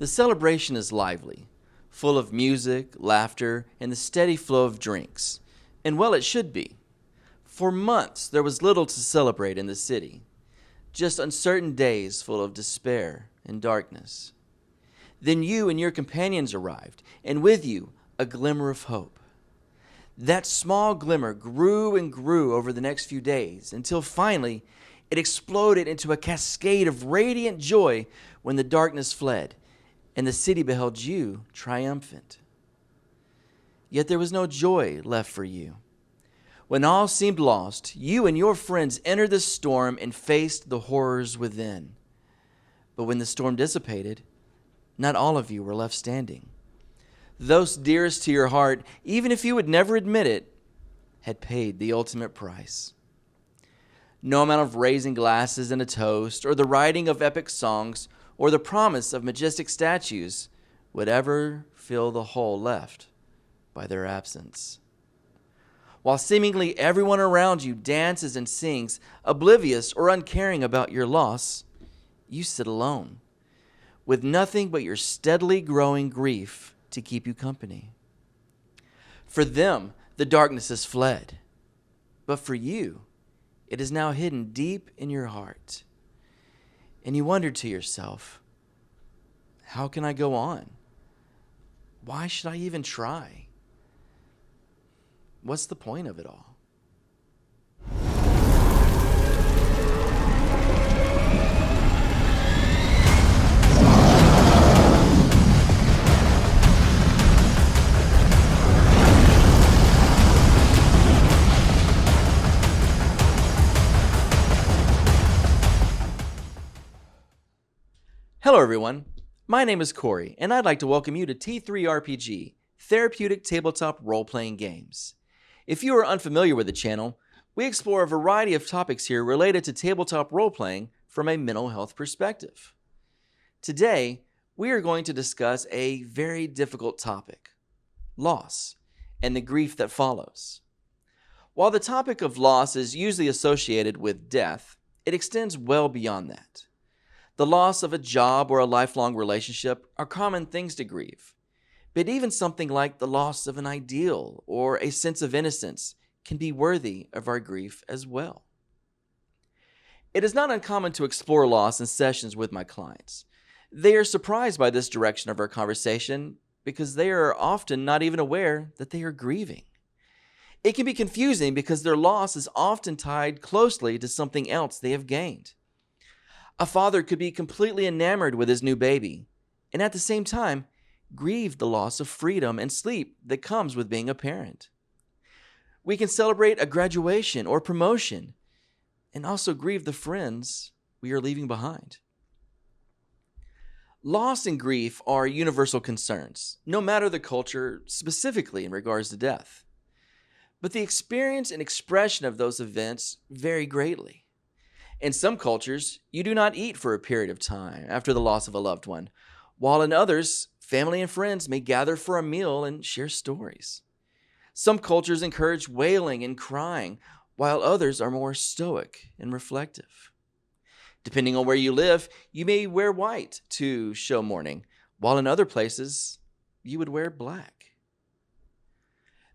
The celebration is lively, full of music, laughter, and the steady flow of drinks. And well, it should be. For months, there was little to celebrate in the city, just uncertain days full of despair and darkness. Then you and your companions arrived, and with you, a glimmer of hope. That small glimmer grew and grew over the next few days until finally it exploded into a cascade of radiant joy when the darkness fled and the city beheld you triumphant. Yet there was no joy left for you. When all seemed lost, you and your friends entered the storm and faced the horrors within. But when the storm dissipated, not all of you were left standing. Those dearest to your heart, even if you would never admit it, had paid the ultimate price. No amount of raising glasses and a toast, or the writing of epic songs, or the promise of majestic statues would ever fill the hole left by their absence. While seemingly everyone around you dances and sings, oblivious or uncaring about your loss, you sit alone, with nothing but your steadily growing grief to keep you company. For them, the darkness has fled, but for you, it is now hidden deep in your heart. And you wonder to yourself, how can I go on? Why should I even try? What's the point of it all? Hello everyone, my name is Corey, and I'd like to welcome you to T3RPG, Therapeutic TableTop Role-Playing Games. If you are unfamiliar with the channel, we explore a variety of topics here related to tabletop role-playing from a mental health perspective. Today, we are going to discuss a very difficult topic, loss, and the grief that follows. While the topic of loss is usually associated with death, it extends well beyond that. The loss of a job or a lifelong relationship are common things to grieve. But even something like the loss of an ideal or a sense of innocence can be worthy of our grief as well. It is not uncommon to explore loss in sessions with my clients. They are surprised by this direction of our conversation because they are often not even aware that they are grieving. It can be confusing because their loss is often tied closely to something else they have gained. A father could be completely enamored with his new baby, and at the same time, grieve the loss of freedom and sleep that comes with being a parent. We can celebrate a graduation or promotion, and also grieve the friends we are leaving behind. Loss and grief are universal concerns, no matter the culture, specifically in regards to death. But the experience and expression of those events vary greatly. In some cultures, you do not eat for a period of time after the loss of a loved one, while in others, family and friends may gather for a meal and share stories. Some cultures encourage wailing and crying, while others are more stoic and reflective. Depending on where you live, you may wear white to show mourning, while in other places, you would wear black.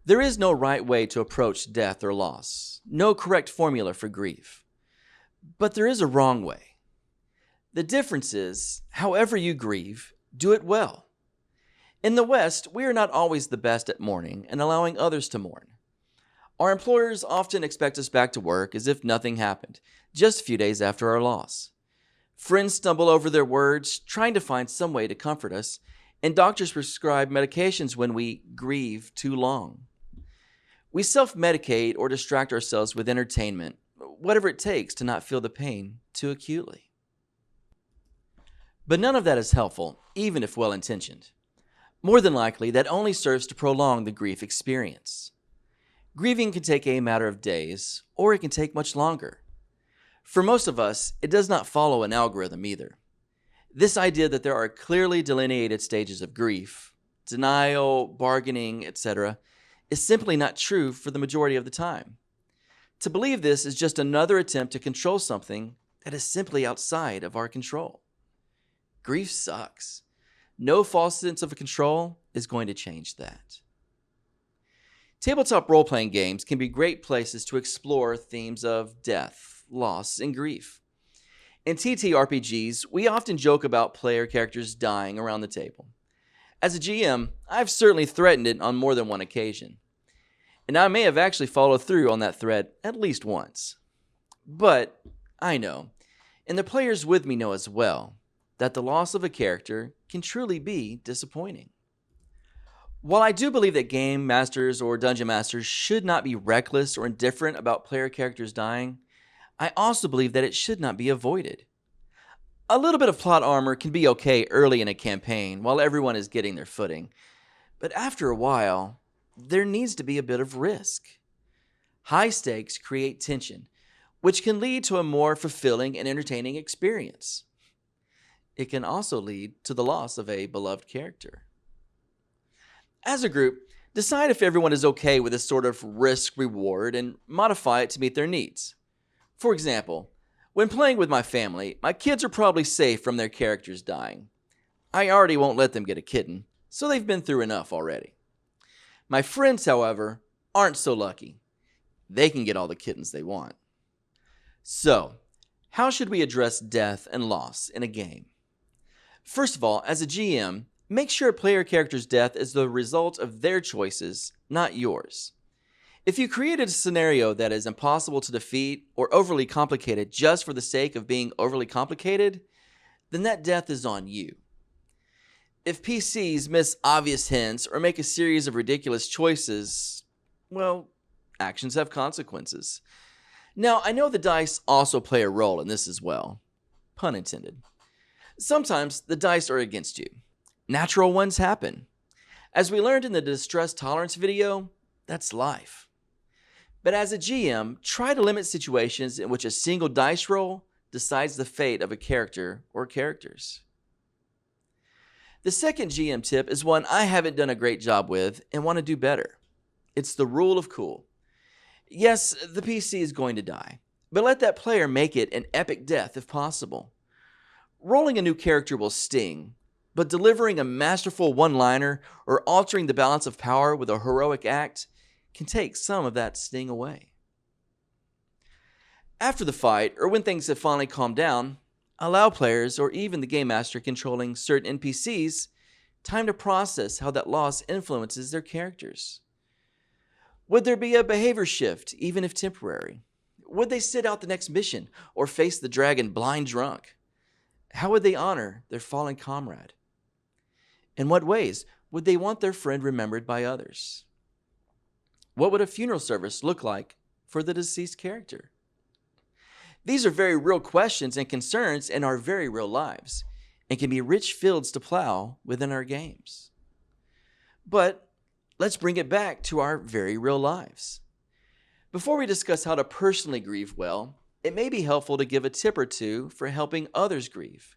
There is no right way to approach death or loss, no correct formula for grief. But there is a wrong way. The difference is, however you grieve, do it well. In the West, we are not always the best at mourning and allowing others to mourn. Our employers often expect us back to work as if nothing happened, just a few days after our loss. Friends stumble over their words, trying to find some way to comfort us, and doctors prescribe medications when we grieve too long. We self-medicate or distract ourselves with entertainment, whatever it takes to not feel the pain too acutely. But none of that is helpful, even if well-intentioned. More than likely, that only serves to prolong the grief experience. Grieving can take a matter of days, or it can take much longer. For most of us, it does not follow an algorithm either. This idea that there are clearly delineated stages of grief, denial, bargaining, etc., is simply not true for the majority of the time. To believe this is just another attempt to control something that is simply outside of our control. Grief sucks. No false sense of control is going to change that. Tabletop role-playing games can be great places to explore themes of death, loss, and grief. In TTRPGs, we often joke about player characters dying around the table. As a GM, I've certainly threatened it on more than one occasion. And I may have actually followed through on that threat at least once. But I know, and the players with me know as well, that the loss of a character can truly be disappointing. While I do believe that game masters or dungeon masters should not be reckless or indifferent about player characters dying, I also believe that it should not be avoided. A little bit of plot armor can be okay early in a campaign while everyone is getting their footing, but after a while, there needs to be a bit of risk. High stakes create tension, which can lead to a more fulfilling and entertaining experience. It can also lead to the loss of a beloved character. As a group, decide if everyone is okay with this sort of risk-reward and modify it to meet their needs. For example, when playing with my family, my kids are probably safe from their characters dying. I already won't let them get a kitten, so they've been through enough already. My friends, however, aren't so lucky. They can get all the kittens they want. So, how should we address death and loss in a game? First of all, as a GM, make sure a player character's death is the result of their choices, not yours. If you created a scenario that is impossible to defeat or overly complicated just for the sake of being overly complicated, then that death is on you. If PCs miss obvious hints or make a series of ridiculous choices, well, actions have consequences. Now, I know the dice also play a role in this as well. Pun intended. Sometimes the dice are against you. Natural ones happen. As we learned in the distress tolerance video, that's life. But as a GM, try to limit situations in which a single dice roll decides the fate of a character or characters. The second GM tip is one I haven't done a great job with and want to do better. It's the rule of cool. Yes, the PC is going to die, but let that player make it an epic death if possible. Rolling a new character will sting, but delivering a masterful one-liner or altering the balance of power with a heroic act can take some of that sting away. After the fight, or when things have finally calmed down, allow players, or even the game master controlling certain NPCs, time to process how that loss influences their characters. Would there be a behavior shift, even if temporary? Would they sit out the next mission or face the dragon blind drunk? How would they honor their fallen comrade? In what ways would they want their friend remembered by others? What would a funeral service look like for the deceased character? These are very real questions and concerns in our very real lives and can be rich fields to plow within our games. But let's bring it back to our very real lives. Before we discuss how to personally grieve well, it may be helpful to give a tip or two for helping others grieve.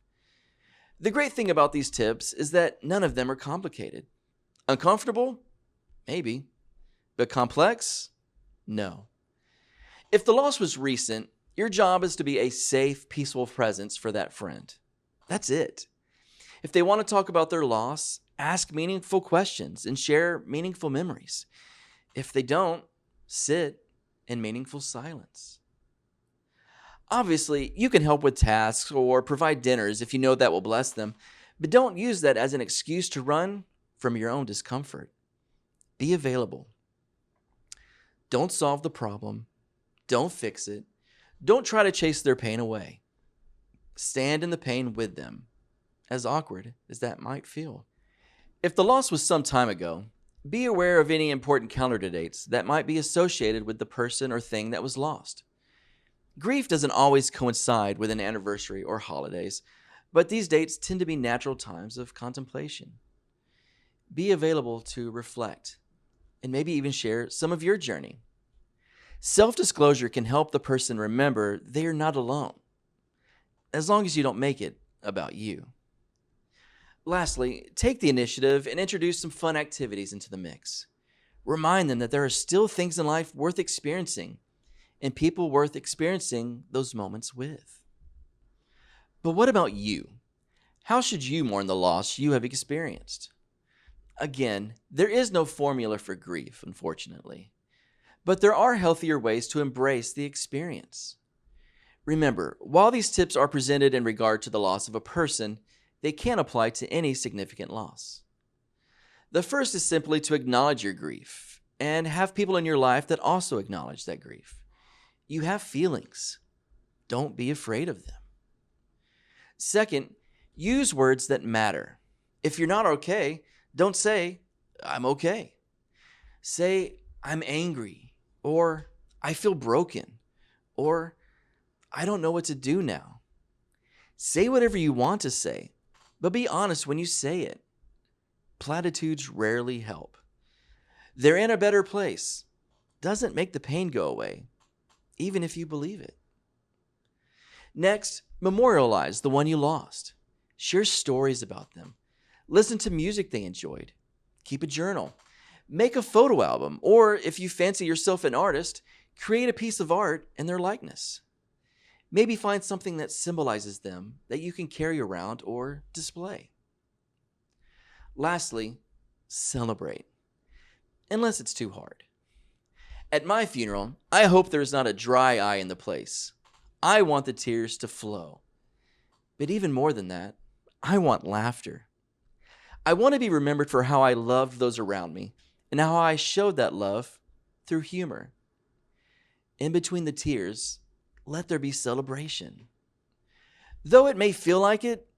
The great thing about these tips is that none of them are complicated. Uncomfortable? Maybe. But complex? No. If the loss was recent, your job is to be a safe, peaceful presence for that friend. That's it. If they want to talk about their loss, ask meaningful questions and share meaningful memories. If they don't, sit in meaningful silence. Obviously, you can help with tasks or provide dinners if you know that will bless them, but don't use that as an excuse to run from your own discomfort. Be available. Don't solve the problem. Don't fix it. Don't try to chase their pain away. Stand in the pain with them, as awkward as that might feel. If the loss was some time ago, be aware of any important calendar dates that might be associated with the person or thing that was lost. Grief doesn't always coincide with an anniversary or holidays, but these dates tend to be natural times of contemplation. Be available to reflect and maybe even share some of your journey. Self-disclosure can help the person remember they are not alone, as long as you don't make it about you. Lastly, take the initiative and introduce some fun activities into the mix. Remind them that there are still things in life worth experiencing and people worth experiencing those moments with. But what about you? How should you mourn the loss you have experienced? Again, there is no formula for grief, unfortunately, but there are healthier ways to embrace the experience. Remember, while these tips are presented in regard to the loss of a person, they can apply to any significant loss. The first is simply to acknowledge your grief and have people in your life that also acknowledge that grief. You have feelings. Don't be afraid of them. Second, use words that matter. If you're not okay, don't say, "I'm okay." Say, "I'm angry," or "I feel broken," or "I don't know what to do now." Say whatever you want to say, but be honest when you say it. Platitudes rarely help. "They're in a better place" doesn't make the pain go away, even if you believe it. Next, memorialize the one you lost. Share stories about them. Listen to music they enjoyed. Keep a journal. Make a photo album, or if you fancy yourself an artist, create a piece of art in their likeness. Maybe find something that symbolizes them that you can carry around or display. Lastly, celebrate, unless it's too hard. At my funeral, I hope there's not a dry eye in the place. I want the tears to flow. But even more than that, I want laughter. I want to be remembered for how I loved those around me and how I showed that love through humor. In between the tears, let there be celebration. Though it may feel like it,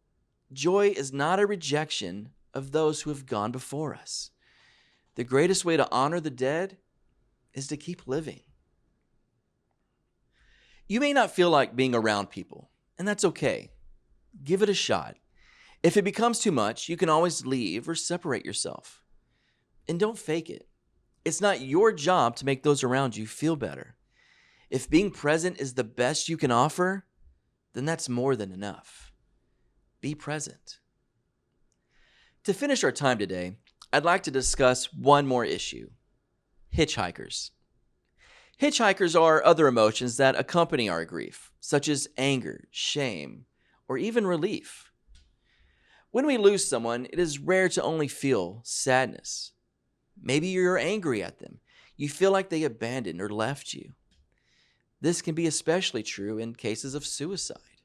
joy is not a rejection of those who have gone before us. The greatest way to honor the dead is to keep living. You may not feel like being around people, and that's okay. Give it a shot. If it becomes too much, you can always leave or separate yourself. And don't fake it. It's not your job to make those around you feel better. If being present is the best you can offer, then that's more than enough. Be present. To finish our time today, I'd like to discuss one more issue: hitchhikers. Hitchhikers are other emotions that accompany our grief, such as anger, shame, or even relief. When we lose someone, it is rare to only feel sadness. Maybe you're angry at them. You feel like they abandoned or left you. This can be especially true in cases of suicide.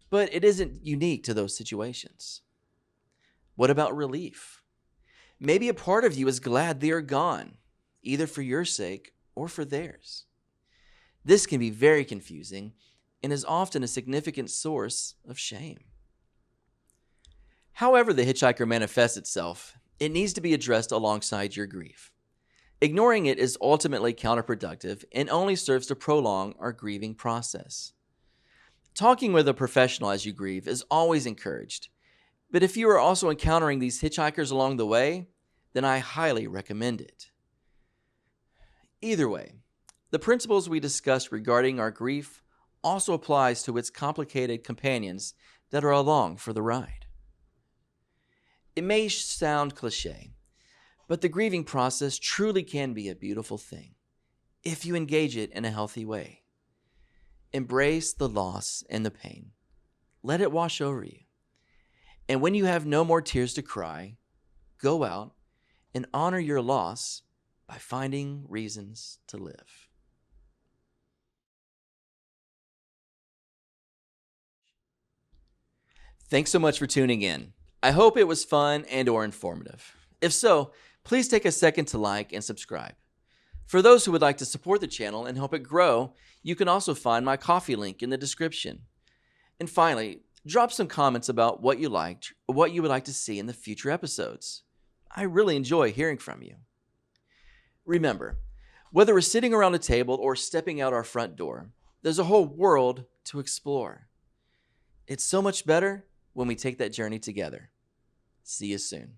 But it isn't unique to those situations. What about relief? Maybe a part of you is glad they are gone, either for your sake or for theirs. This can be very confusing and is often a significant source of shame. However the hitchhiker manifests itself, it needs to be addressed alongside your grief. Ignoring it is ultimately counterproductive and only serves to prolong our grieving process. Talking with a professional as you grieve is always encouraged, but if you are also encountering these hitchhikers along the way, then I highly recommend it. Either way, the principles we discussed regarding our grief also applies to its complicated companions that are along for the ride. It may sound cliche, but the grieving process truly can be a beautiful thing if you engage it in a healthy way. Embrace the loss and the pain. Let it wash over you. And when you have no more tears to cry, go out and honor your loss by finding reasons to live. Thanks so much for tuning in. I hope it was fun and or informative. If so, please take a second to like and subscribe. For those who would like to support the channel and help it grow, you can also find my Ko-fi link in the description. And finally, drop some comments about what you liked or what you would like to see in the future episodes. I really enjoy hearing from you. Remember, whether we're sitting around a table or stepping out our front door, there's a whole world to explore. It's so much better when we take that journey together. See you soon.